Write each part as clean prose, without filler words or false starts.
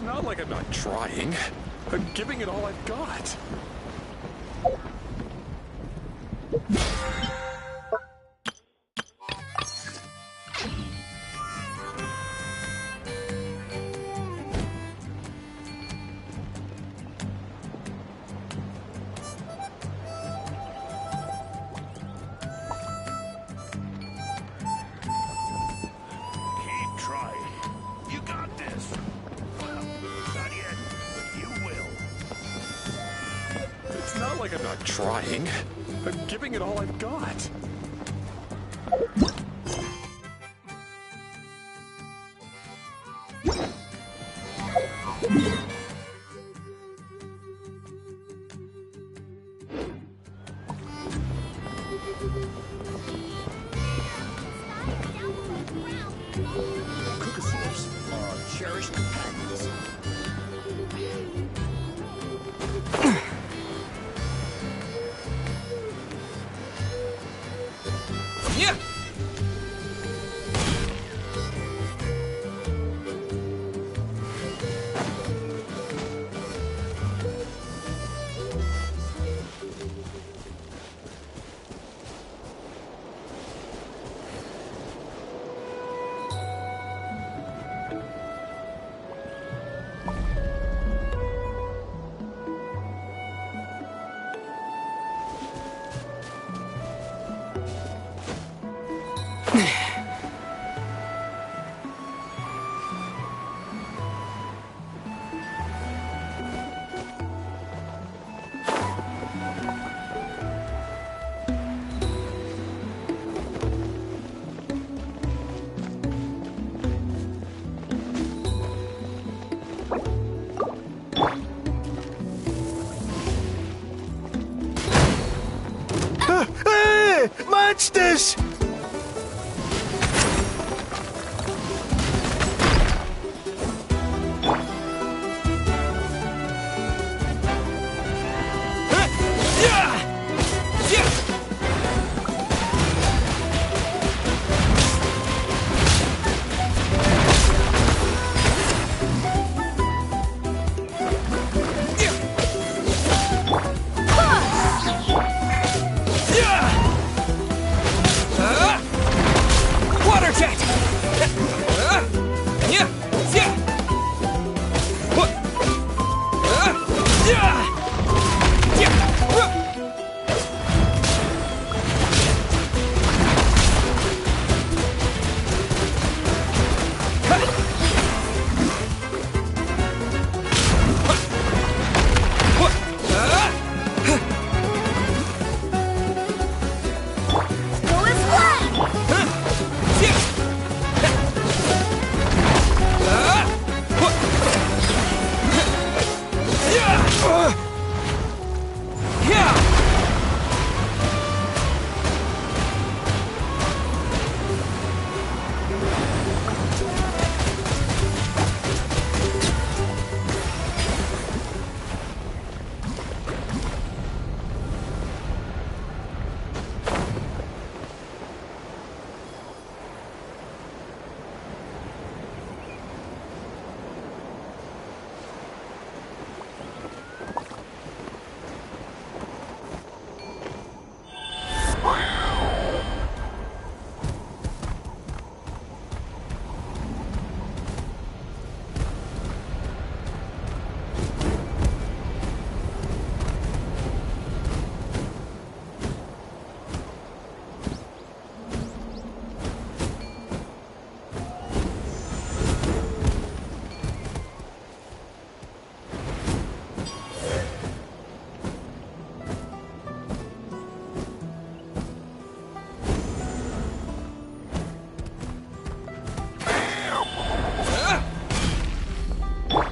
It's not like I'm not trying. I'm giving it all I've got. Like I'm not trying. I'm giving it all I've got. Cuckoosaurs are cherished companions. Yeah. Monsters!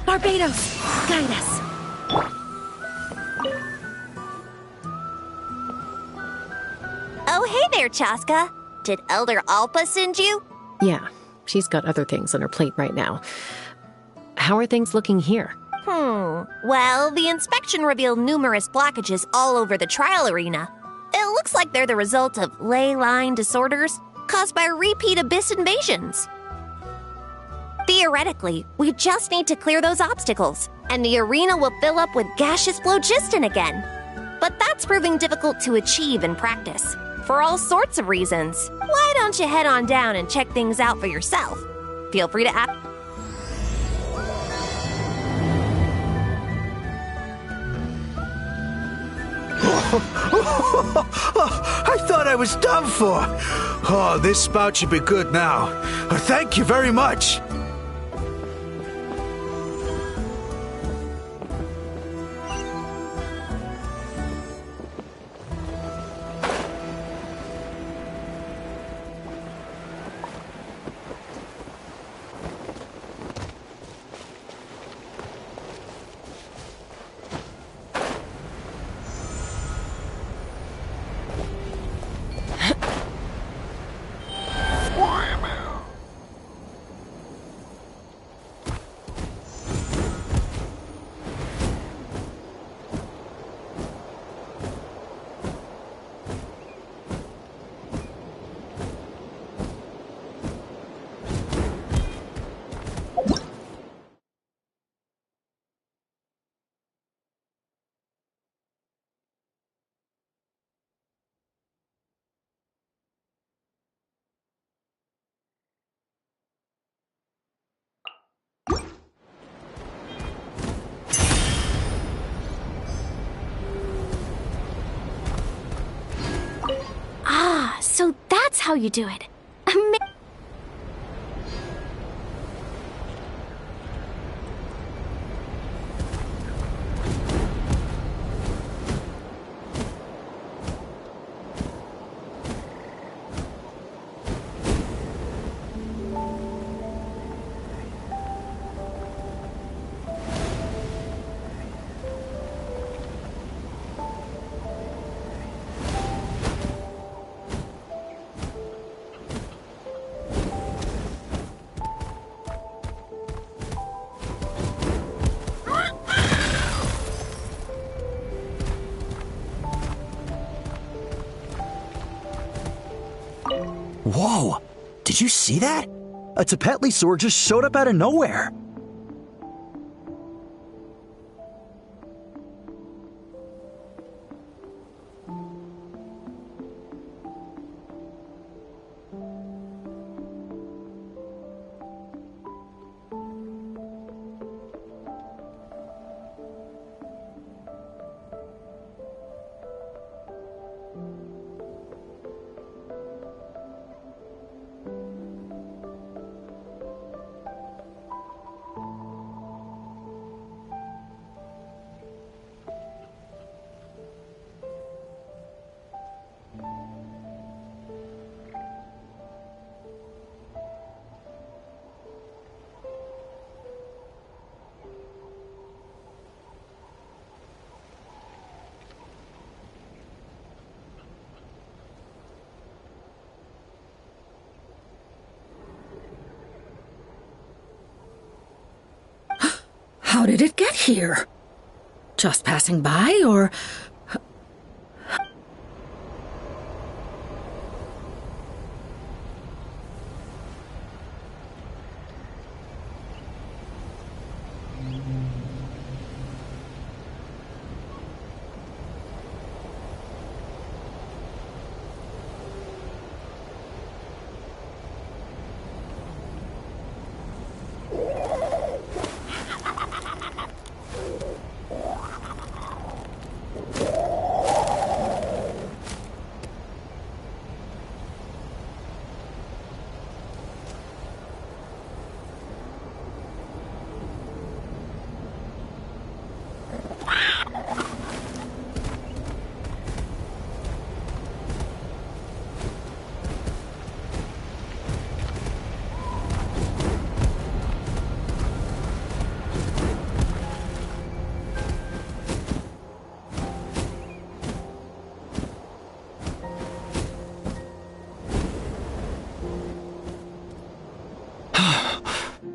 Barbados, guide us. Oh, hey there, Chaska. Did Elder Alpa send you? Yeah, she's got other things on her plate right now. How are things looking here? Well, the inspection revealed numerous blockages all over the trial arena. It looks like they're the result of ley line disorders caused by repeat abyss invasions. The Theoretically, we just need to clear those obstacles, and the arena will fill up with gaseous phlogiston again. But that's proving difficult to achieve in practice, for all sorts of reasons. Why don't you head on down and check things out for yourself? Feel free to ask. I thought I was done for. Oh, this spout should be good now. Thank you very much. So that's how you do it. Whoa! Did you see that? A Tepetli sword just showed up out of nowhere. How did it get here? Just passing by, or...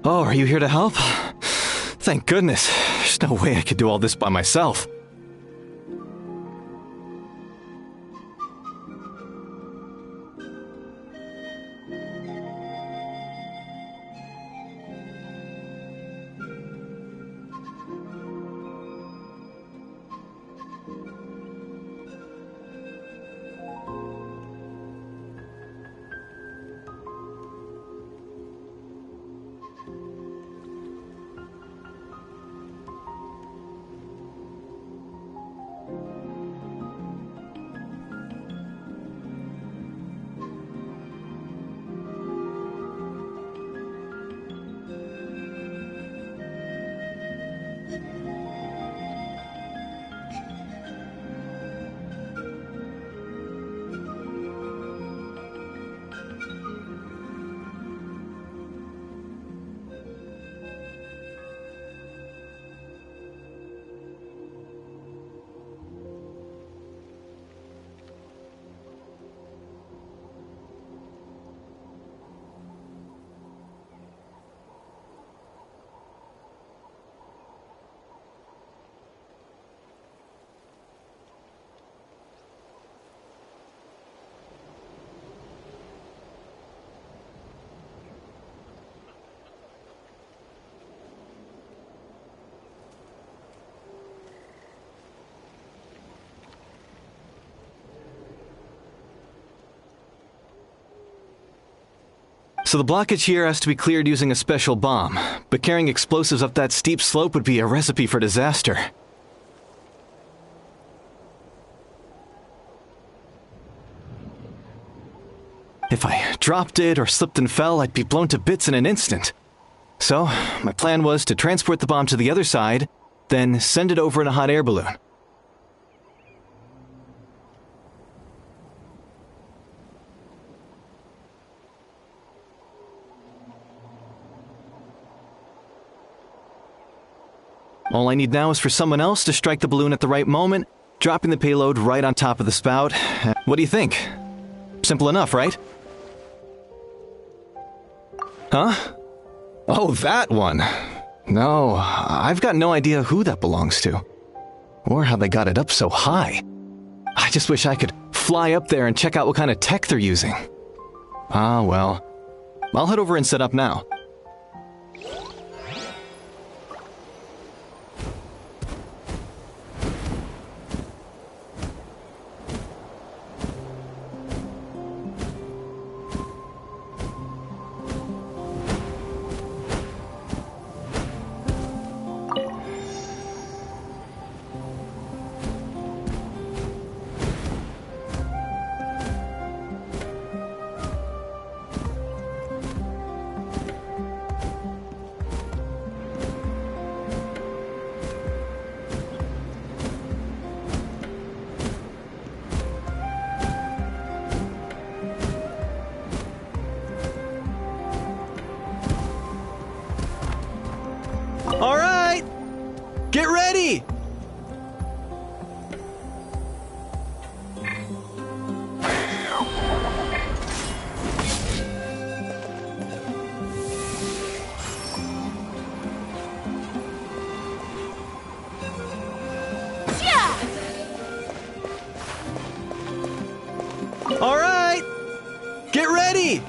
Oh, are you here to help? Thank goodness. There's no way I could do all this by myself. So the blockage here has to be cleared using a special bomb, but carrying explosives up that steep slope would be a recipe for disaster. If I dropped it or slipped and fell, I'd be blown to bits in an instant. So, my plan was to transport the bomb to the other side, then send it over in a hot air balloon. All I need now is for someone else to strike the balloon at the right moment, dropping the payload right on top of the spout. What do you think? Simple enough, right? Huh? Oh, that one. No, I've got no idea who that belongs to. Or how they got it up so high. I just wish I could fly up there and check out what kind of tech they're using. Ah, well. I'll head over and set up now. All right! Get ready! All right! Get ready!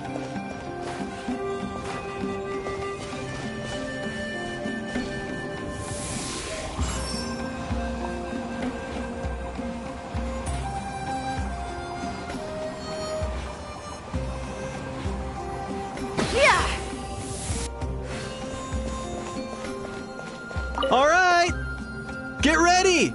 All right! Get ready!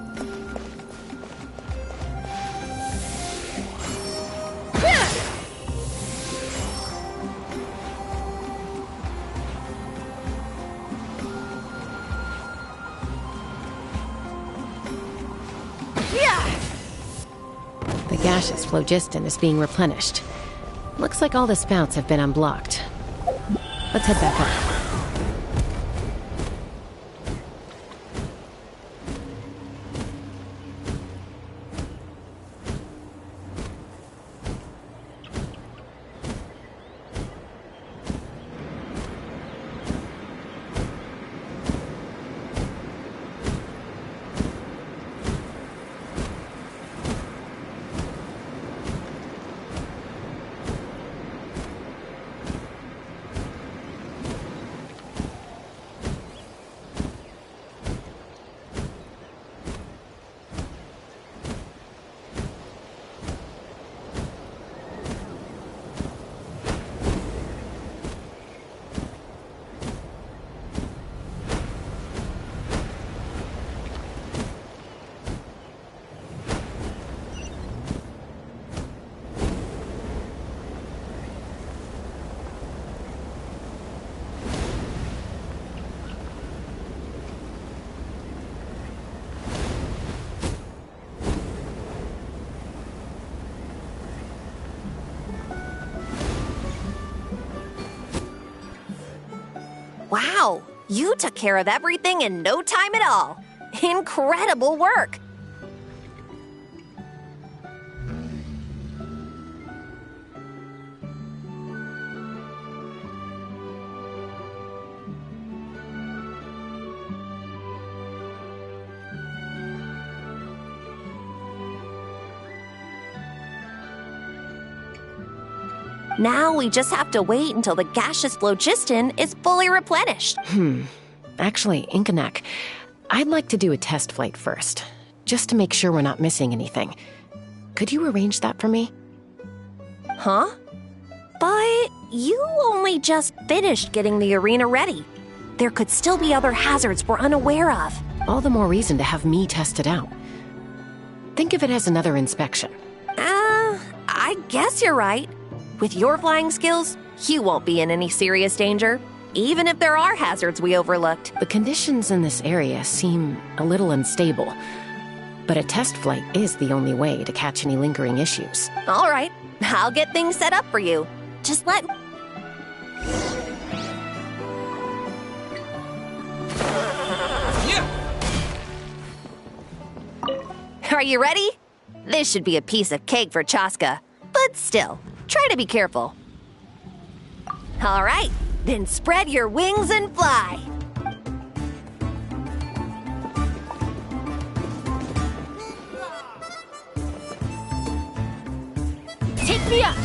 The gaseous phlogiston is being replenished. Looks like all the spouts have been unblocked. Let's head back up. Wow, you took care of everything in no time at all. Incredible work. Now we just have to wait until the gaseous phlogiston is fully replenished. Actually, Inkanak, I'd like to do a test flight first, just to make sure we're not missing anything. Could you arrange that for me? Huh? But you only just finished getting the arena ready. There could still be other hazards we're unaware of. All the more reason to have me test it out. Think of it as another inspection. I guess you're right. With your flying skills, you won't be in any serious danger, even if there are hazards we overlooked. The conditions in this area seem a little unstable, but a test flight is the only way to catch any lingering issues. All right, I'll get things set up for you. Just let... Are you ready? This should be a piece of cake for Chaska, but still, try to be careful. All right, then spread your wings and fly. Take me up!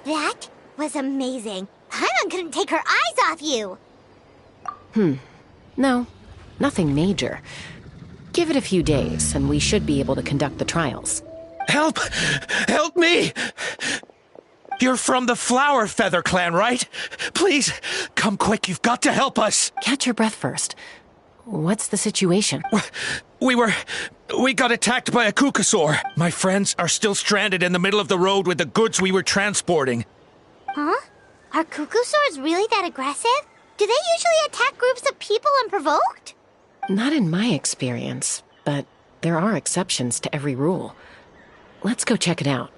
That was amazing. Paimon couldn't take her eyes off you. No, nothing major. Give it a few days, and we should be able to conduct the trials. Help! Help me! You're from the Flower Feather clan, right? Please, come quick, you've got to help us! Catch your breath first. What's the situation? We got attacked by a Kukasaur. My friends are still stranded in the middle of the road with the goods we were transporting. Huh? Are Kukusaurs really that aggressive? Do they usually attack groups of people unprovoked? Not in my experience, but there are exceptions to every rule. Let's go check it out.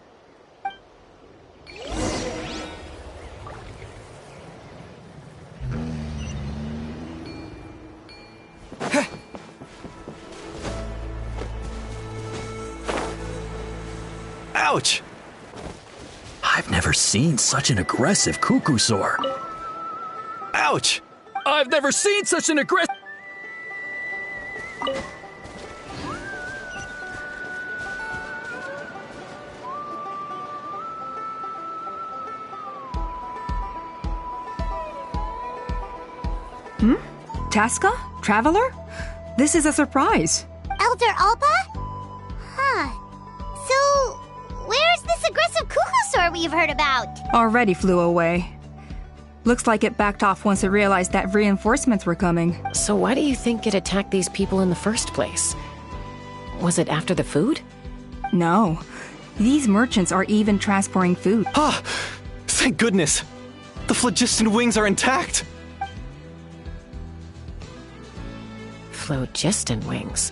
Ouch! I've never seen such an aggressive Kukusaur. Ouch! I've never seen such an aggressive... Chaska? Traveler? This is a surprise. Elder Alpa? Huh. So, where's this aggressive Kukusaur we've heard about? Already flew away. Looks like it backed off once it realized that reinforcements were coming. So why do you think it attacked these people in the first place? Was it after the food? No. These merchants are even transporting food. Ah! Thank goodness! The phlogiston wings are intact! Phlogiston wings.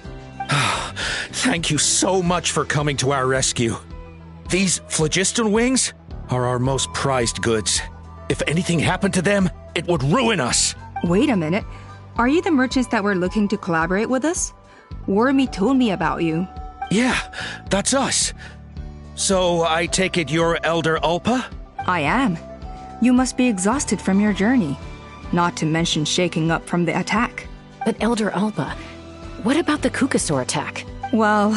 Thank you so much for coming to our rescue. These phlogiston wings are our most prized goods. If anything happened to them, it would ruin us. Wait a minute. Are you the merchants that were looking to collaborate with us? Wormy told me about you. Yeah, that's us. So I take it you're Elder Alpa? I am. You must be exhausted from your journey. Not to mention shaking up from the attack. But Elder Alpa, what about the Kukasaur attack? Well,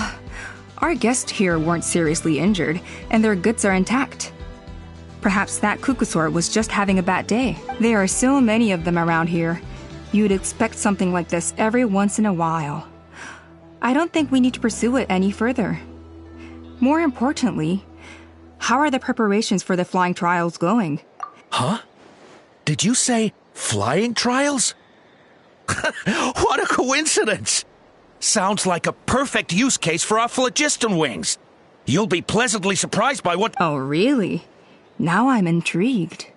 our guests here weren't seriously injured, and their goods are intact. Perhaps that Kukusaur was just having a bad day. There are so many of them around here. You'd expect something like this every once in a while. I don't think we need to pursue it any further. More importantly, how are the preparations for the flying trials going? Huh? Did you say flying trials? What a coincidence! Sounds like a perfect use case for our phlogiston wings. You'll be pleasantly surprised by what... Oh, really? Now I'm intrigued.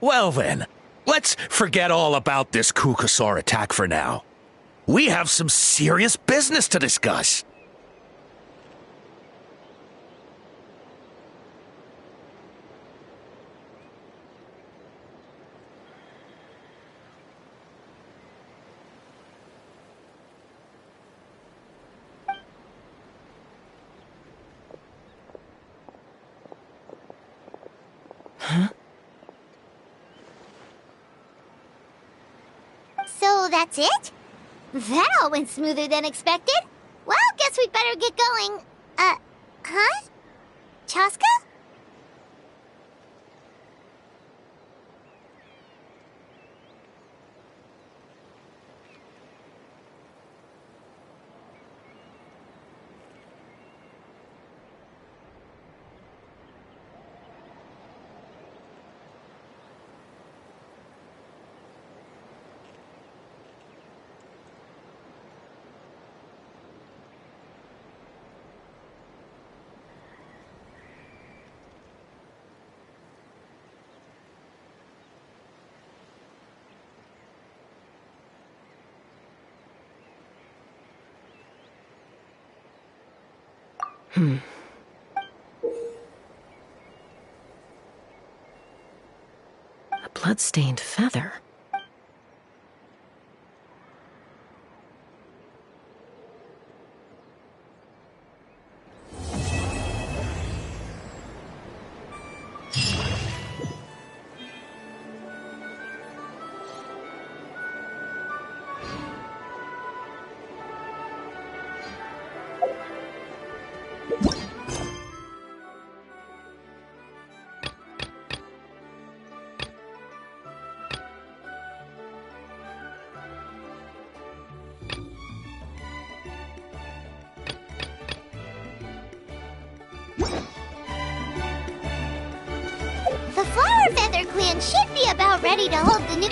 Well then, let's forget all about this Kukusaur attack for now. We have some serious business to discuss. So that's it? That all went smoother than expected. Well, guess we'd better get going. Huh? Chaska? A blood-stained feather. The Flower Feather Clan should be about ready to hold the new...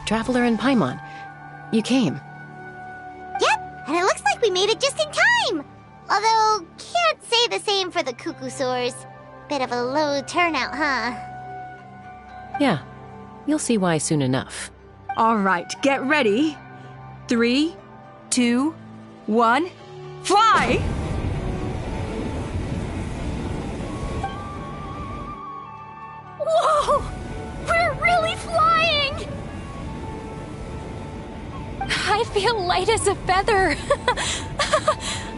Traveler and Paimon. You came. Yep, and it looks like we made it just in time! Although, can't say the same for the Kukusaurs. Bit of a low turnout, huh? Yeah, you'll see why soon enough. All right, get ready. 3, 2, 1, fly! Whoa! We're really flying! I feel light as a feather.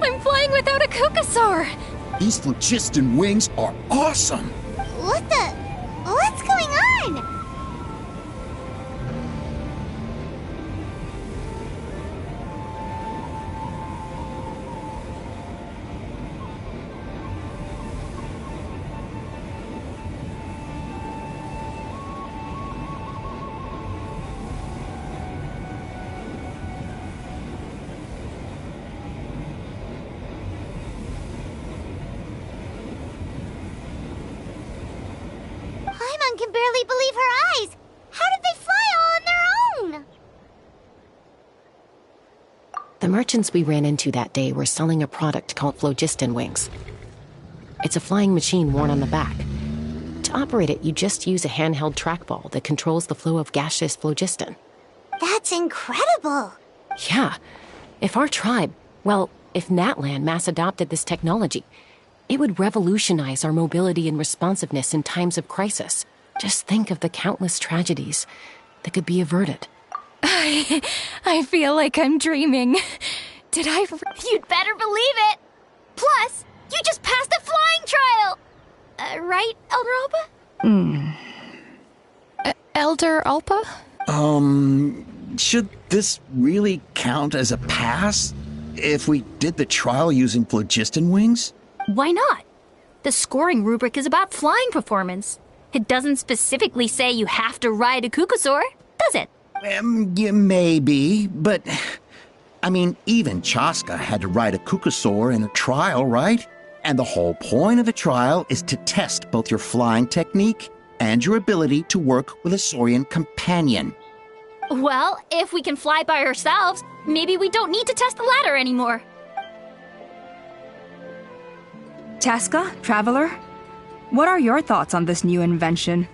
I'm flying without a Kukusaur. These phlogiston wings are awesome. What's going on? can barely believe her eyes. How did they fly all on their own? The merchants we ran into that day were selling a product called phlogiston wings. It's a flying machine worn on the back. To operate it, you just use a handheld trackball that controls the flow of gaseous phlogiston. That's incredible. Yeah. If our tribe, well, if Natlan mass adopted this technology, it would revolutionize our mobility and responsiveness in times of crisis. Just think of the countless tragedies that could be averted. I feel like I'm dreaming. Did I... You'd better believe it. Plus, you just passed a flying trial. Right, Elder Alpa? Elder Alpa? Should this really count as a pass? If we did the trial using phlogiston wings? Why not? The scoring rubric is about flying performance. It doesn't specifically say you have to ride a cuckoosaur, does it? Yeah, maybe, but... I mean, even Chaska had to ride a cuckoosaur in a trial, right? And the whole point of the trial is to test both your flying technique and your ability to work with a Saurian companion. Well, if we can fly by ourselves, maybe we don't need to test the ladder anymore. Chaska, Traveler, what are your thoughts on this new invention?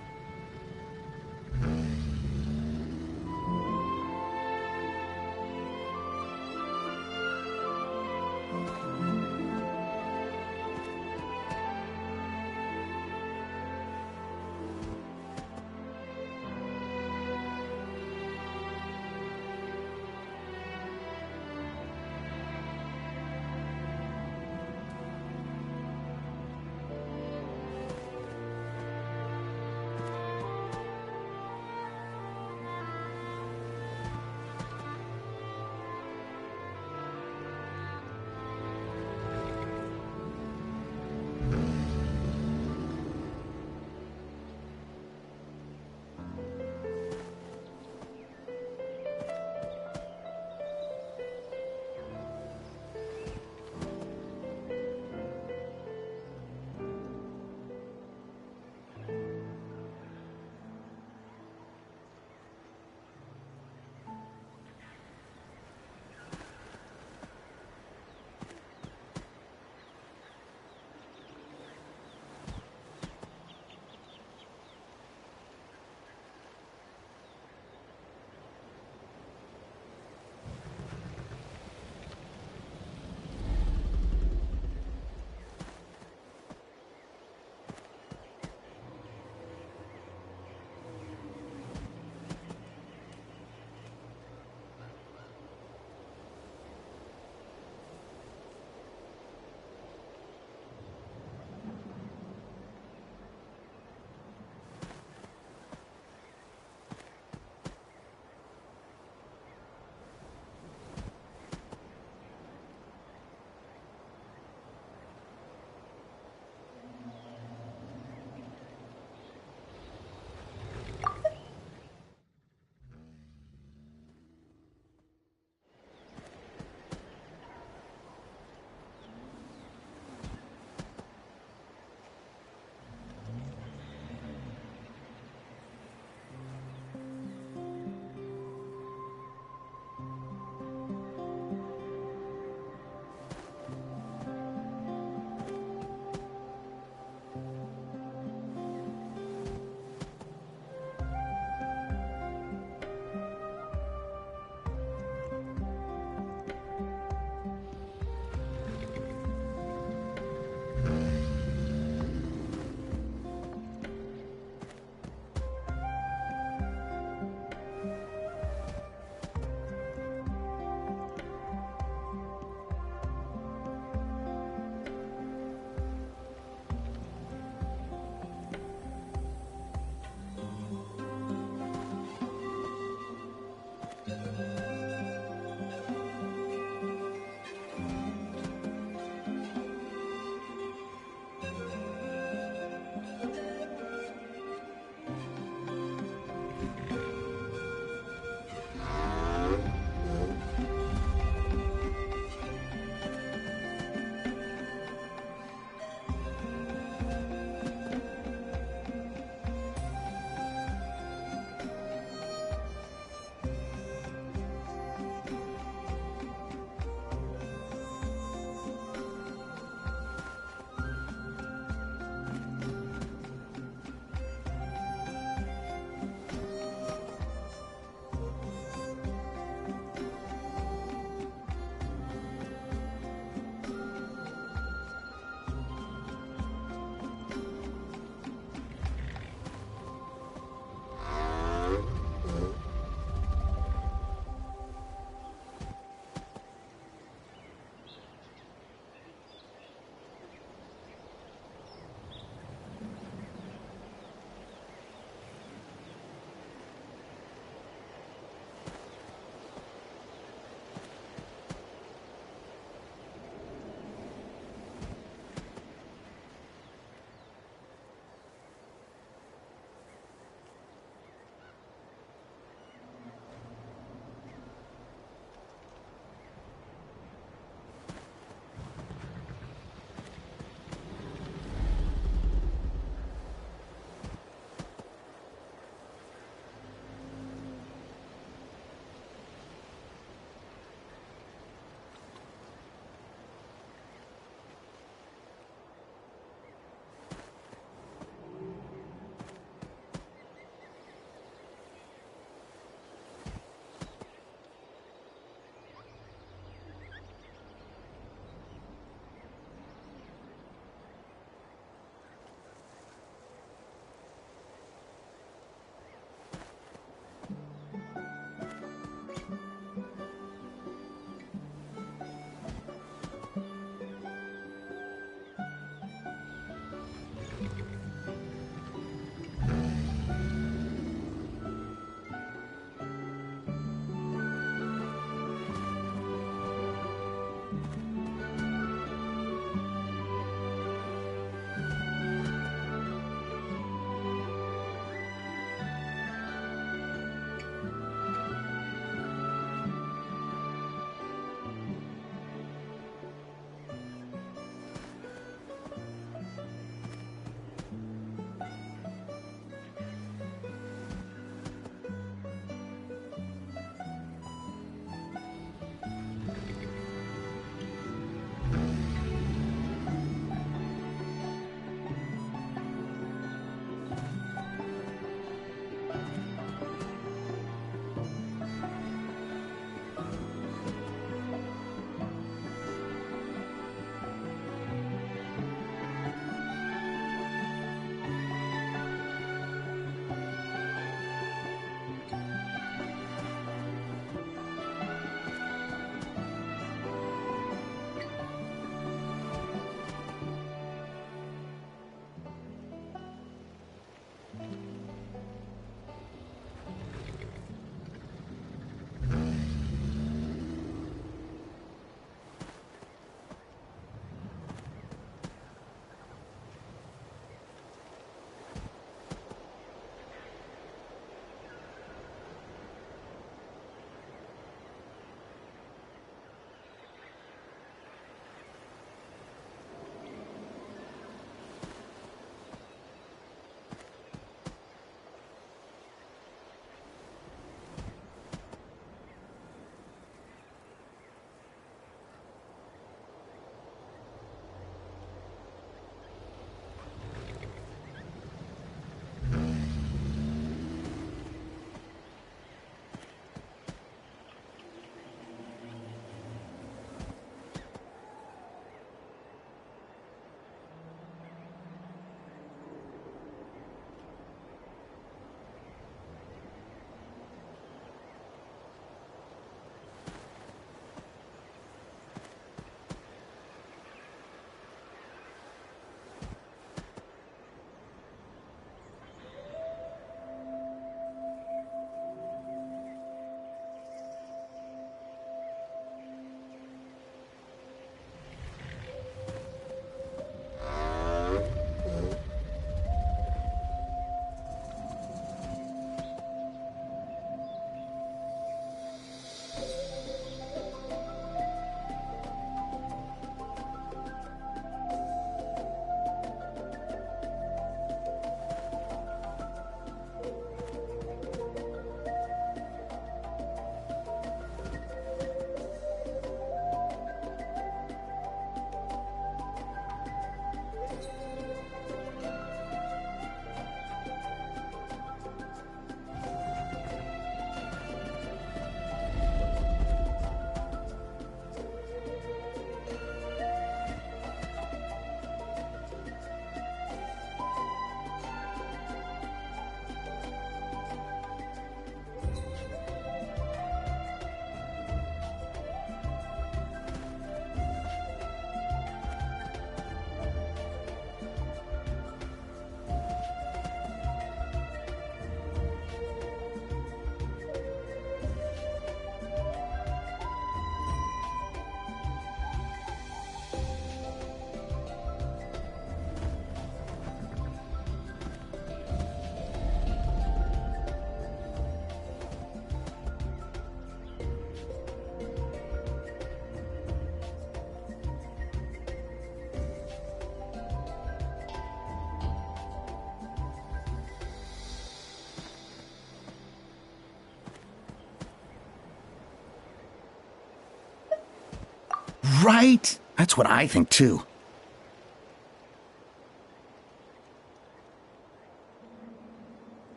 Right? That's what I think too.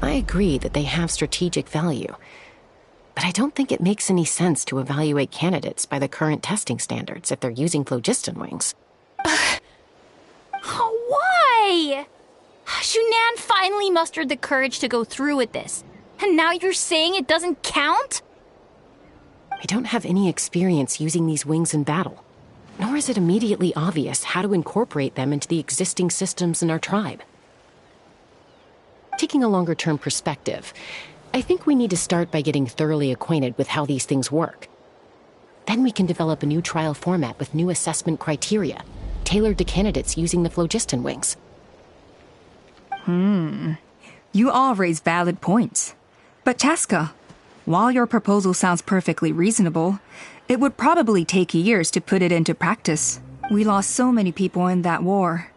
I agree that they have strategic value, but I don't think it makes any sense to evaluate candidates by the current testing standards if they're using phlogiston wings. Why? Shunan finally mustered the courage to go through with this, and now you're saying it doesn't count? We don't have any experience using these wings in battle, nor is it immediately obvious how to incorporate them into the existing systems in our tribe. Taking a longer-term perspective, I think we need to start by getting thoroughly acquainted with how these things work. Then we can develop a new trial format with new assessment criteria, tailored to candidates using the phlogiston wings. You all raise valid points. But Chaska, while your proposal sounds perfectly reasonable, it would probably take years to put it into practice. We lost so many people in that war.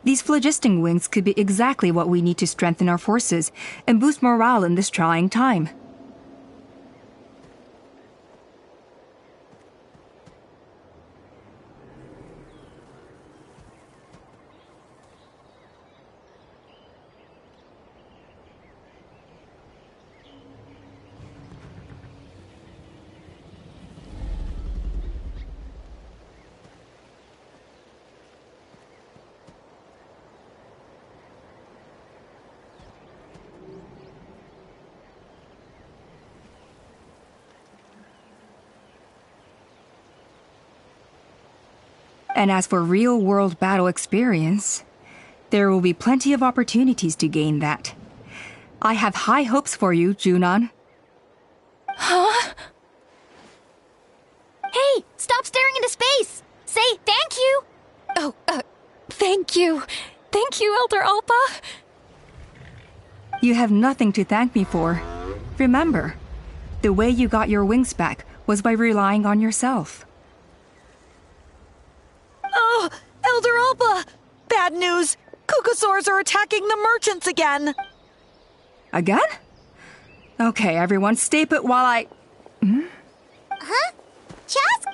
These phlogiston wings could be exactly what we need to strengthen our forces and boost morale in this trying time. And as for real-world battle experience, there will be plenty of opportunities to gain that. I have high hopes for you, Junon. Huh? Hey, stop staring into space! Say thank you! Oh, thank you. Thank you, Elder Alpa. You have nothing to thank me for. Remember, the way you got your wings back was by relying on yourself. Oh, Elder Alpa! Bad news! Kukasaurs are attacking the merchants again! Again? Okay, everyone, stay put while I... Huh? Chask?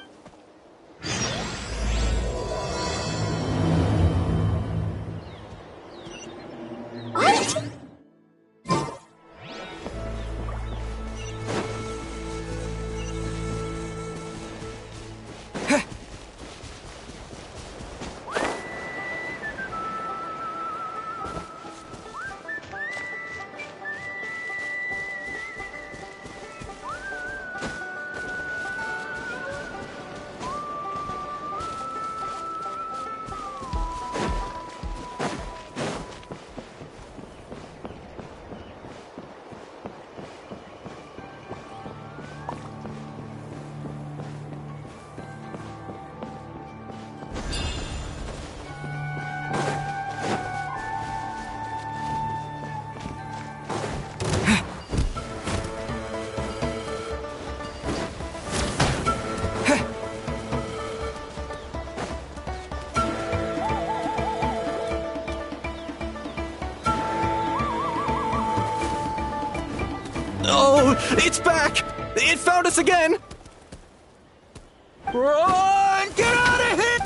What? Oh, it's back! It found us again! Run! Get out of here!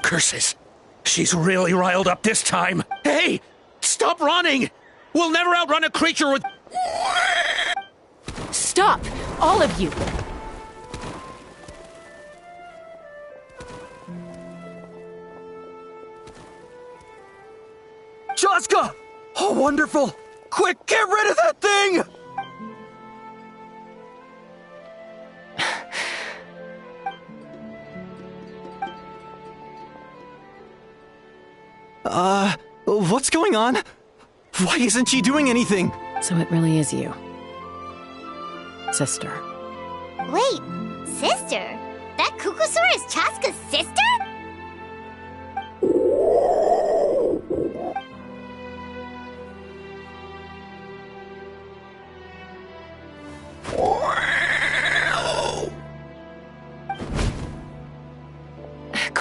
Curses. She's really riled up this time. Hey! Stop running! We'll never outrun a creature with... Stop! All of you! Chaska! Oh, wonderful! Quick, get rid of that thing! What's going on? Why isn't she doing anything? So it really is you. Sister. Wait, sister? That Kukusaur is Chaska's sister?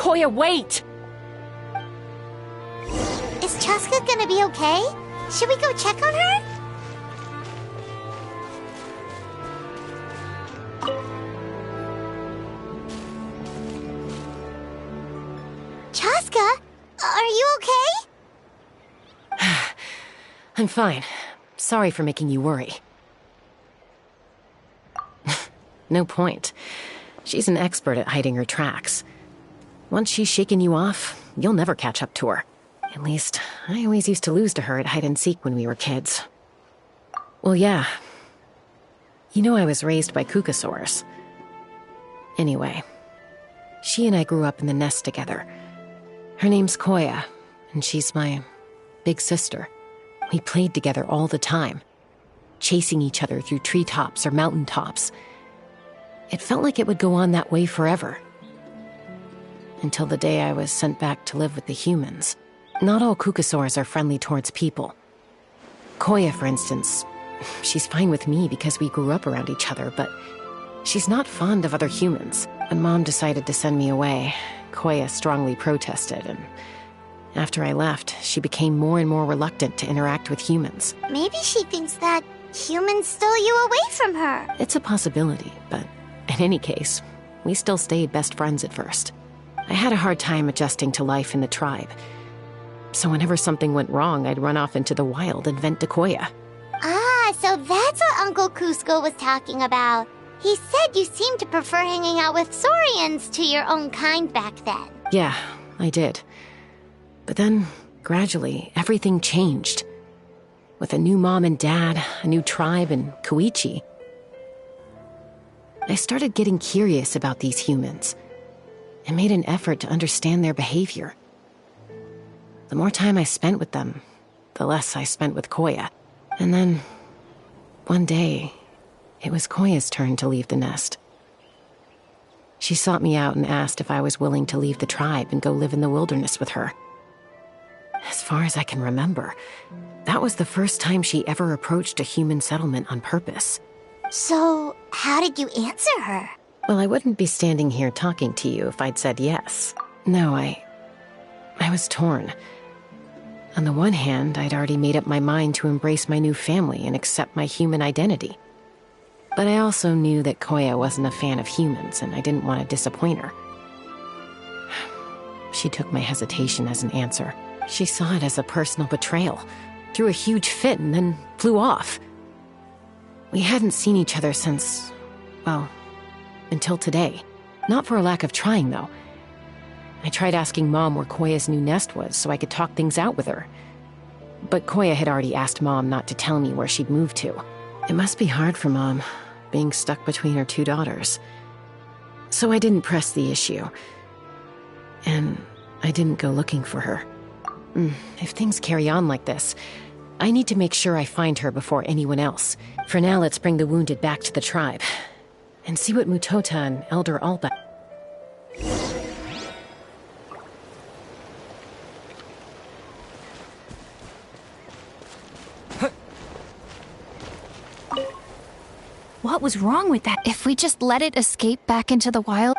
Koya, wait! Is Chaska gonna be okay? Should we go check on her? Chaska, are you okay? I'm fine. Sorry for making you worry. No point. She's an expert at hiding her tracks. Once she's shaken you off, you'll never catch up to her. At least, I always used to lose to her at hide-and-seek when we were kids. Well, yeah. You know I was raised by kukasaurs. Anyway, she and I grew up in the nest together. Her name's Koya, and she's my big sister. We played together all the time, chasing each other through treetops or mountaintops. It felt like it would go on that way forever. Until the day I was sent back to live with the humans. Not all kukasaurs are friendly towards people. Koya, for instance, she's fine with me because we grew up around each other, but she's not fond of other humans. When Mom decided to send me away, Koya strongly protested, and after I left, she became more and more reluctant to interact with humans. Maybe she thinks that humans stole you away from her. It's a possibility, but in any case, we still stayed best friends at first. I had a hard time adjusting to life in the tribe. So whenever something went wrong, I'd run off into the wild and vent to Koya. Ah, so that's what Uncle Cusco was talking about. He said you seemed to prefer hanging out with saurians to your own kind back then. Yeah, I did. But then, gradually, everything changed. With a new mom and dad, a new tribe, and Koichi, I started getting curious about these humans and made an effort to understand their behavior. The more time I spent with them, the less I spent with Koya. And then, one day, it was Koya's turn to leave the nest. She sought me out and asked if I was willing to leave the tribe and go live in the wilderness with her. As far as I can remember, that was the first time she ever approached a human settlement on purpose. So, how did you answer her? Well, I wouldn't be standing here talking to you if I'd said yes. No, I was torn. On the one hand, I'd already made up my mind to embrace my new family and accept my human identity. But I also knew that Koya wasn't a fan of humans, and I didn't want to disappoint her. She took my hesitation as an answer. She saw it as a personal betrayal, threw a huge fit, and then flew off. We hadn't seen each other since, well, until today. Not for a lack of trying, though. I tried asking Mom where Koya's new nest was so I could talk things out with her. But Koya had already asked Mom not to tell me where she'd moved to. It must be hard for Mom, being stuck between her two daughters. So I didn't press the issue. And I didn't go looking for her. If things carry on like this, I need to make sure I find her before anyone else. For now, let's bring the wounded back to the tribe and see what Mutota and Elder Alba... What was wrong with that? If we just let it escape back into the wild...